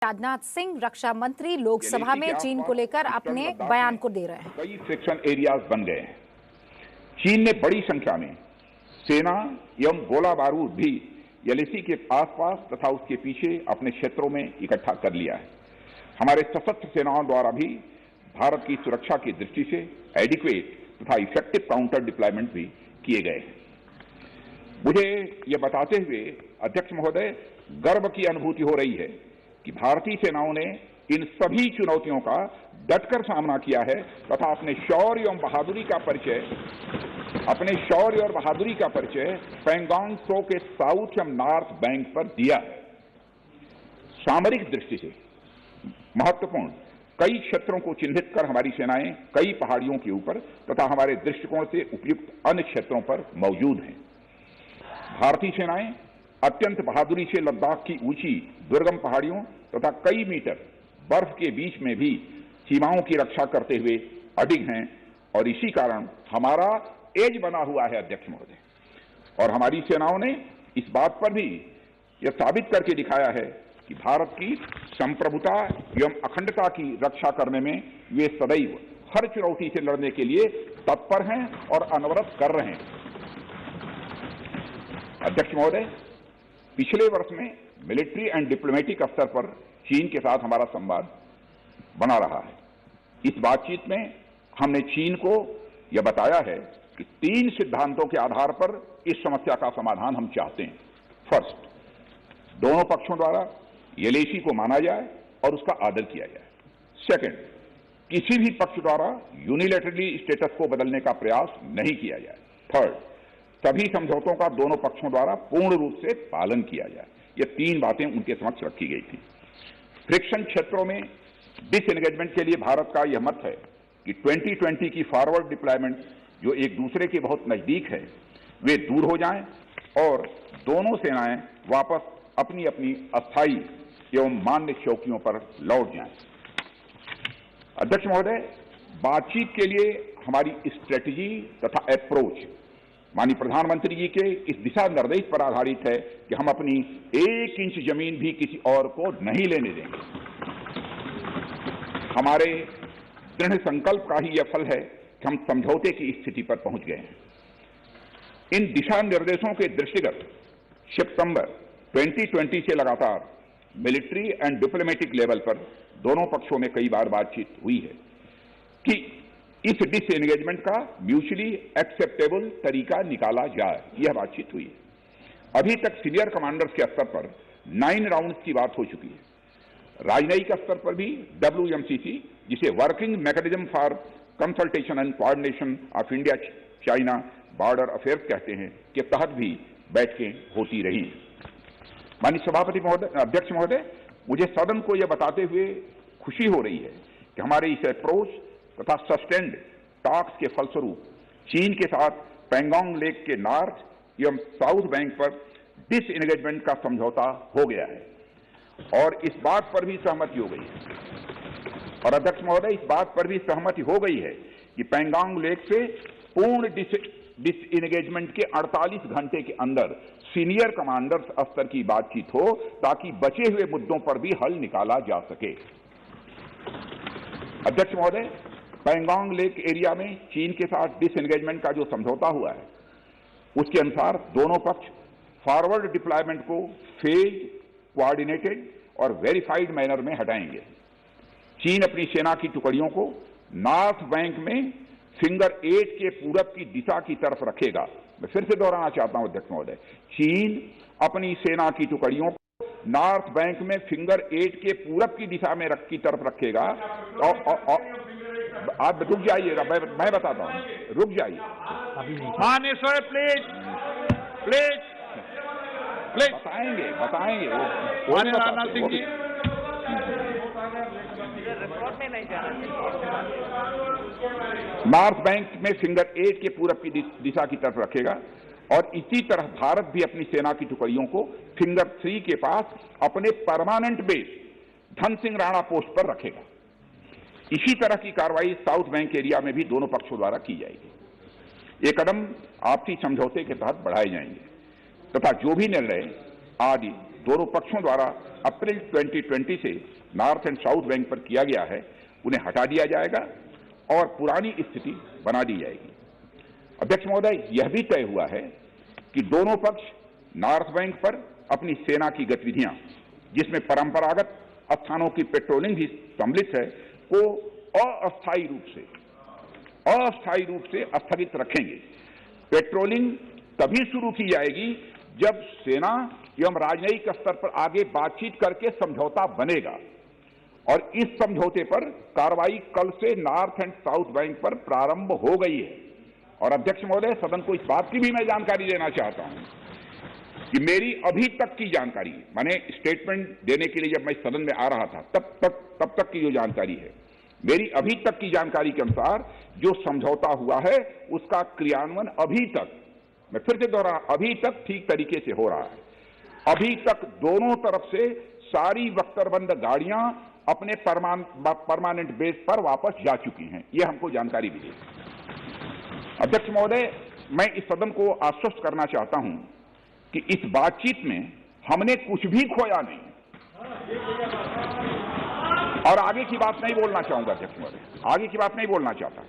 राजनाथ सिंह रक्षा मंत्री लोकसभा में चीन को लेकर अपने बयान को दे रहे हैं। कई फ्रिक्शन एरियाज बन गए हैं। चीन ने बड़ी संख्या में सेना एवं गोला बारूद भी एलएसी के आसपास तथा उसके पीछे अपने क्षेत्रों में इकट्ठा कर लिया है। हमारे सशस्त्र सेनाओं द्वारा भी भारत की सुरक्षा की दृष्टि से एडिक्वेट तथा इफेक्टिव काउंटर डिप्लॉयमेंट भी किए गए हैं। मुझे ये बताते हुए अध्यक्ष महोदय गर्व की अनुभूति हो रही है कि भारतीय सेनाओं ने इन सभी चुनौतियों का डटकर सामना किया है तथा अपने शौर्य और बहादुरी का परिचय पैंगोंग त्सो के साउथ एवं नॉर्थ बैंक पर दिया है। सामरिक दृष्टि से महत्वपूर्ण कई क्षेत्रों को चिन्हित कर हमारी सेनाएं कई पहाड़ियों के ऊपर तथा हमारे दृष्टिकोण से उपयुक्त अन्य क्षेत्रों पर मौजूद हैं। भारतीय सेनाएं अत्यंत बहादुरी से लद्दाख की ऊंची दुर्गम पहाड़ियों तथा कई मीटर बर्फ के बीच में भी सीमाओं की रक्षा करते हुए अडिग हैं और इसी कारण हमारा एज बना हुआ है अध्यक्ष महोदय। और हमारी सेनाओं ने इस बात पर भी यह साबित करके दिखाया है कि भारत की संप्रभुता एवं अखंडता की रक्षा करने में वे सदैव हर चुनौती से लड़ने के लिए तत्पर हैं और अनवरत कर रहे हैं। अध्यक्ष महोदय, पिछले वर्ष में मिलिट्री एंड डिप्लोमेटिक स्तर पर चीन के साथ हमारा संवाद बना रहा है। इस बातचीत में हमने चीन को यह बताया है कि 3 सिद्धांतों के आधार पर इस समस्या का समाधान हम चाहते हैं। फर्स्ट, दोनों पक्षों द्वारा एलएसी को माना जाए और उसका आदर किया जाए। सेकंड, किसी भी पक्ष द्वारा यूनिलैटरली स्टेटस को बदलने का प्रयास नहीं किया जाए। थर्ड, सभी समझौतों का दोनों पक्षों द्वारा पूर्ण रूप से पालन किया जाए। ये 3 बातें उनके समक्ष रखी गई थी। फ्रिक्शन क्षेत्रों में डिसएंगेजमेंट के लिए भारत का यह मत है कि 2020 की फॉरवर्ड डिप्लॉयमेंट जो एक दूसरे के बहुत नजदीक है वे दूर हो जाएं और दोनों सेनाएं वापस अपनी अपनी अस्थायी एवं मान्य चौकियों पर लौट जाएं। अध्यक्ष महोदय, बातचीत के लिए हमारी स्ट्रेटजी तथा अप्रोच माननीय प्रधानमंत्री जी के इस दिशा निर्देश पर आधारित है कि हम अपनी 1 इंच जमीन भी किसी और को नहीं लेने देंगे। हमारे दृढ़ संकल्प का ही यह फल है कि हम समझौते की स्थिति पर पहुंच गए हैं। इन दिशा निर्देशों के दृष्टिगत सितंबर 2020 से लगातार मिलिट्री एंड डिप्लोमेटिक लेवल पर दोनों पक्षों में कई बार बातचीत हुई है कि इस डिसएंगेजमेंट का म्यूचुअली एक्सेप्टेबल तरीका निकाला जाए। यह बातचीत हुई है। अभी तक सीनियर कमांडर्स के स्तर पर 9 राउंड्स की बात हो चुकी है। राजनयिक स्तर पर भी WMCC, जिसे working mechanism for consultation and coordination of India China border affairs कहते हैं, के तहत भी बैठकें होती रही। माननीय सभापति महोदय, अध्यक्ष महोदय, मुझे सदन को यह बताते हुए खुशी हो रही है कि हमारे इस अप्रोच तथा सस्टेन्ड टॉक्स के फलस्वरूप चीन के साथ पैंगोंग लेक के नॉर्थ एवं साउथ बैंक पर डिसएंगेजमेंट का समझौता हो गया है और इस बात पर भी सहमति हो गई है। और अध्यक्ष महोदय, इस बात पर भी सहमति हो गई है कि पैंगोंग लेक से पूर्ण डिसएंगेजमेंट के 48 घंटे के अंदर सीनियर कमांडर्स स्तर की बातचीत हो ताकि बचे हुए मुद्दों पर भी हल निकाला जा सके। अध्यक्ष महोदय, पैंगोंग लेक एरिया में चीन के साथ डिसएंगेजमेंट का जो समझौता हुआ है उसके अनुसार दोनों पक्ष फॉरवर्ड डिप्लॉयमेंट को फेज, कोऑर्डिनेटेड और वेरीफाइड मैनर में हटाएंगे। चीन अपनी सेना की टुकड़ियों को नॉर्थ बैंक में फिंगर 8 के पूरब की दिशा की तरफ रखेगा। मैं फिर से दोहराना चाहता हूं अध्यक्ष महोदय, चीन अपनी सेना की टुकड़ियों को नॉर्थ बैंक में फिंगर 8 के पूरब की दिशा में की तरफ रखेगा। और आप रुक जाइए, मैं बताता हूँ, रुक जाइए। माननीय सर, प्लीज बताएंगे माननीय राजनाथ सिंह जी। नॉर्थ बैंक में फिंगर 8 के पूरब की दिशा की तरफ रखेगा और इसी तरह भारत भी अपनी सेना की टुकड़ियों को फिंगर 3 के पास अपने permanent base Dhan Singh Rana post पर रखेगा। इसी तरह की कार्रवाई साउथ बैंक एरिया में भी दोनों पक्षों द्वारा की जाएगी। ये कदम आपसी समझौते के तहत बढ़ाए जाएंगे तथा जो भी निर्णय आदि दोनों पक्षों द्वारा अप्रैल 2020 से नॉर्थ एंड साउथ बैंक पर किया गया है उन्हें हटा दिया जाएगा और पुरानी स्थिति बना दी जाएगी। अध्यक्ष महोदय, यह भी तय हुआ है कि दोनों पक्ष नॉर्थ बैंक पर अपनी सेना की गतिविधियां, जिसमें परंपरागत स्थानों की पेट्रोलिंग भी सम्मिलित है, को अस्थायी रूप से स्थगित रखेंगे। पेट्रोलिंग तभी शुरू की जाएगी जब सेना एवं राजनयिक स्तर पर आगे बातचीत करके समझौता बनेगा और इस समझौते पर कार्रवाई कल से नॉर्थ एंड साउथ बैंक पर प्रारंभ हो गई है। और अध्यक्ष महोदय, सदन को इस बात की भी मैं जानकारी देना चाहता हूं कि मेरी अभी तक की जानकारी, माने स्टेटमेंट देने के लिए जब मैं सदन में आ रहा था तब तक की जो जानकारी है, मेरी अभी तक की जानकारी के अनुसार जो समझौता हुआ है उसका क्रियान्वयन अभी तक, मैं फिर से दोहरा, अभी तक ठीक तरीके से हो रहा है। अभी तक दोनों तरफ से सारी बख्तरबंद गाड़ियां अपने परमानेंट बेस पर वापस जा चुकी हैं, यह हमको जानकारी मिली। अध्यक्ष महोदय, मैं इस सदन को आश्वस्त करना चाहता हूं कि इस बातचीत में हमने कुछ भी खोया नहीं और आगे की बात नहीं बोलना चाहूंगा। अध्यक्ष महोदय, आगे की बात नहीं बोलना चाहता।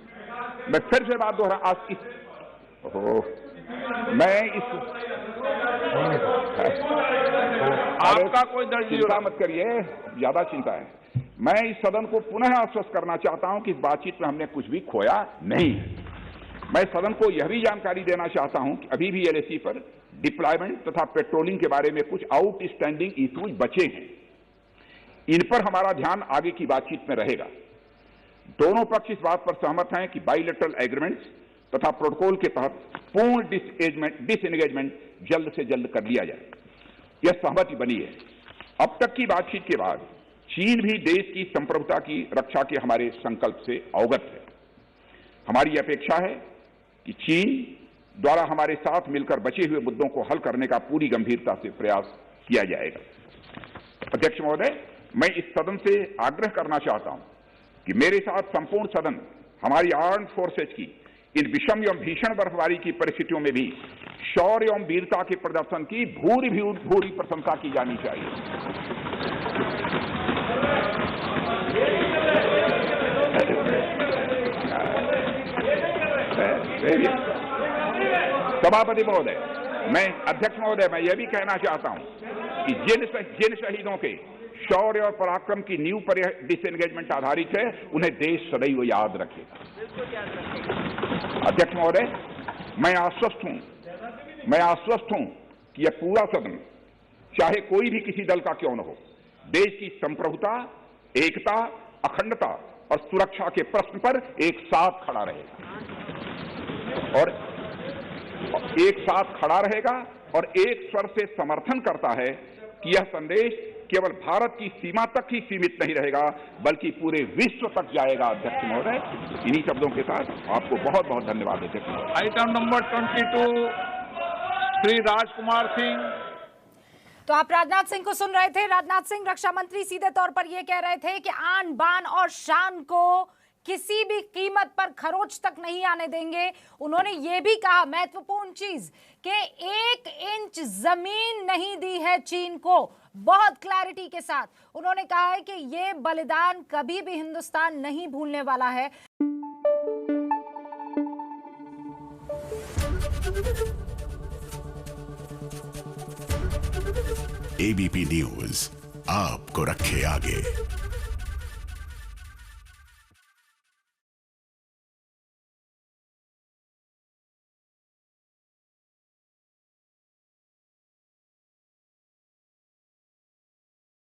मैं फिर से बात दोहरा, आपका कोई दर्ज चिंता मत करिए, ज्यादा चिंता है। मैं इस सदन को पुनः आश्वस्त करना चाहता हूं कि इस बातचीत में हमने कुछ भी खोया नहीं। मैं सदन को यह भी जानकारी देना चाहता हूं कि अभी भी एलएसी पर डिप्लॉयमेंट तथा पेट्रोलिंग के बारे में कुछ आउटस्टैंडिंग इश्यूज बचे हैं। इन पर हमारा ध्यान आगे की बातचीत में रहेगा। दोनों पक्ष इस बात पर सहमत हैं कि बाइलेटरल एग्रीमेंट्स तथा प्रोटोकॉल के तहत पूर्ण डिसएंगेजमेंट जल्द से जल्द कर लिया जाए, यह सहमति बनी है। अब तक की बातचीत के बाद चीन भी देश की संप्रभुता की रक्षा के हमारे संकल्प से अवगत है। हमारी अपेक्षा है कि चीन द्वारा हमारे साथ मिलकर बचे हुए मुद्दों को हल करने का पूरी गंभीरता से प्रयास किया जाएगा। अध्यक्ष महोदय, मैं इस सदन से आग्रह करना चाहता हूं कि मेरे साथ संपूर्ण सदन हमारी आर्म्ड फोर्सेज की इन विषम एवं भीषण बर्फबारी की परिस्थितियों में भी शौर्य एवं वीरता के प्रदर्शन की भूरी प्रशंसा की जानी चाहिए। सभापति महोदय, अध्यक्ष महोदय, मैं यह भी कहना चाहता हूं कि जिन शहीदों के शौर्य और पराक्रम की नींव पर डिसएंगेजमेंट आधारित है, उन्हें देश सदैव याद रखेगा। अध्यक्ष महोदय, मैं आश्वस्त हूं कि यह पूरा सदन, चाहे कोई भी किसी दल का क्यों न हो, देश की संप्रभुता, एकता, अखंडता और सुरक्षा के प्रश्न पर एक साथ खड़ा रहेगा और एक स्वर से समर्थन करता है कि यह संदेश केवल भारत की सीमा तक ही सीमित नहीं रहेगा बल्कि पूरे विश्व तक जाएगा। अध्यक्ष महोदय, इन्हीं शब्दों के साथ आपको बहुत बहुत धन्यवाद। अध्यक्ष महोदय, आइटम नंबर 22 श्री राजकुमार सिंह। तो आप राजनाथ सिंह को सुन रहे थे। राजनाथ सिंह रक्षा मंत्री सीधे तौर पर यह कह रहे थे कि आन बान और शान को किसी भी कीमत पर खरोच तक नहीं आने देंगे। उन्होंने ये भी कहा, महत्वपूर्ण चीज, कि 1 इंच जमीन नहीं दी है चीन को। बहुत क्लैरिटी के साथ उन्होंने कहा है कि ये बलिदान कभी भी हिंदुस्तान नहीं भूलने वाला है। एबीपी न्यूज आपको रखे आगे।